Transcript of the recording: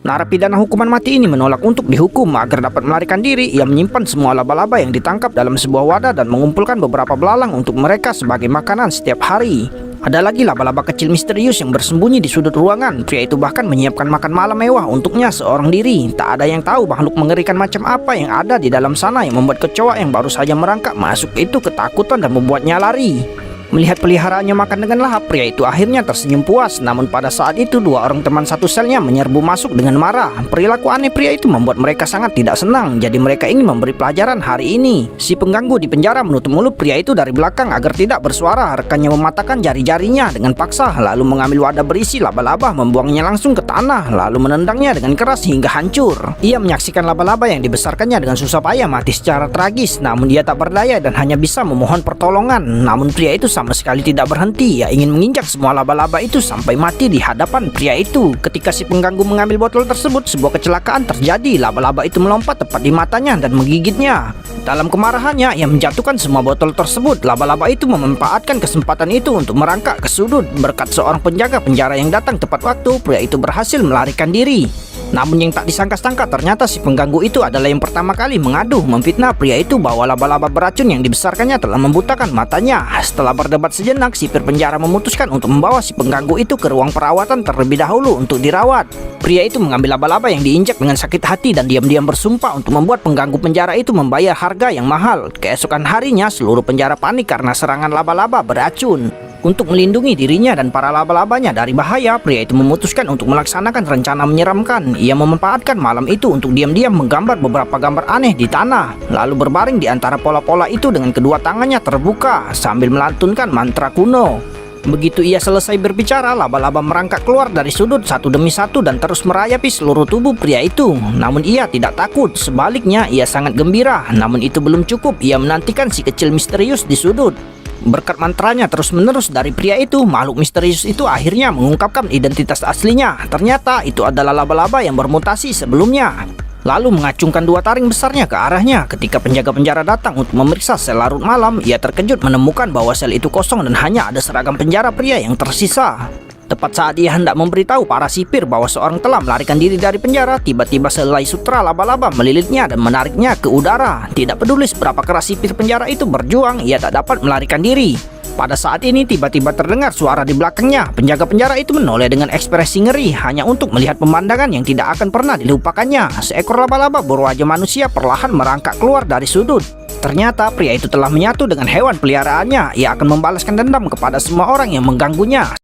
Narapidana hukuman mati ini menolak untuk dihukum agar dapat melarikan diri. Ia menyimpan semua laba-laba yang ditangkap dalam sebuah wadah dan mengumpulkan beberapa belalang untuk mereka sebagai makanan setiap hari. Ada lagi laba-laba kecil misterius yang bersembunyi di sudut ruangan. Pria itu bahkan menyiapkan makan malam mewah untuknya seorang diri. Tak ada yang tahu makhluk mengerikan macam apa yang ada di dalam sana yang membuat kecoa yang baru saja merangkak masuk itu ketakutan dan membuatnya lari. Melihat peliharaannya makan dengan lahap, pria itu akhirnya tersenyum puas. Namun pada saat itu dua orang teman satu selnya menyerbu masuk dengan marah. Perilaku aneh pria itu membuat mereka sangat tidak senang. Jadi mereka ingin memberi pelajaran hari ini. Si pengganggu di penjara menutup mulut pria itu dari belakang agar tidak bersuara. Rekannya mematahkan jari-jarinya dengan paksa, lalu mengambil wadah berisi laba-laba, membuangnya langsung ke tanah, lalu menendangnya dengan keras hingga hancur. Ia menyaksikan laba-laba yang dibesarkannya dengan susah payah mati secara tragis. Namun dia tak berdaya dan hanya bisa memohon pertolongan. Namun pria itu sama sekali tidak berhenti. Ia ingin menginjak semua laba-laba itu sampai mati di hadapan pria itu. Ketika si pengganggu mengambil botol tersebut, sebuah kecelakaan terjadi. Laba-laba itu melompat tepat di matanya dan menggigitnya. Dalam kemarahannya, ia menjatuhkan semua botol tersebut. Laba-laba itu memanfaatkan kesempatan itu untuk merangkak ke sudut. Berkat seorang penjaga penjara yang datang tepat waktu, pria itu berhasil melarikan diri. Namun yang tak disangka-sangka, ternyata si pengganggu itu adalah yang pertama kali mengaduh memfitnah pria itu bahwa laba-laba beracun yang dibesarkannya telah membutakan matanya. Setelah berdebat sejenak, sipir penjara memutuskan untuk membawa si pengganggu itu ke ruang perawatan terlebih dahulu untuk dirawat. Pria itu mengambil laba-laba yang diinjak dengan sakit hati dan diam-diam bersumpah untuk membuat pengganggu penjara itu membayar harga yang mahal. Keesokan harinya, seluruh penjara panik karena serangan laba-laba beracun. Untuk melindungi dirinya dan para laba-labanya dari bahaya, pria itu memutuskan untuk melaksanakan rencana menyeramkan. Ia memanfaatkan malam itu untuk diam-diam menggambar beberapa gambar aneh di tanah, lalu berbaring di antara pola-pola itu dengan kedua tangannya terbuka sambil melantunkan mantra kuno. Begitu ia selesai berbicara, laba-laba merangkak keluar dari sudut satu demi satu dan terus merayapi seluruh tubuh pria itu. Namun ia tidak takut, sebaliknya ia sangat gembira. Namun itu belum cukup, ia menantikan si kecil misterius di sudut. Berkat mantranya terus-menerus dari pria itu, makhluk misterius itu akhirnya mengungkapkan identitas aslinya. Ternyata itu adalah laba-laba yang bermutasi sebelumnya. Lalu mengacungkan dua taring besarnya ke arahnya. Ketika penjaga penjara datang untuk memeriksa sel larut malam, ia terkejut menemukan bahwa sel itu kosong dan hanya ada seragam penjara pria yang tersisa. Tepat saat ia hendak memberitahu para sipir bahwa seorang telah melarikan diri dari penjara, tiba-tiba sehelai sutra laba-laba melilitnya dan menariknya ke udara. Tidak peduli seberapa keras sipir penjara itu berjuang, ia tak dapat melarikan diri. Pada saat ini tiba-tiba terdengar suara di belakangnya. Penjaga penjara itu menoleh dengan ekspresi ngeri hanya untuk melihat pemandangan yang tidak akan pernah dilupakannya. Seekor laba-laba berwajah manusia perlahan merangkak keluar dari sudut. Ternyata pria itu telah menyatu dengan hewan peliharaannya. Ia akan membalaskan dendam kepada semua orang yang mengganggunya.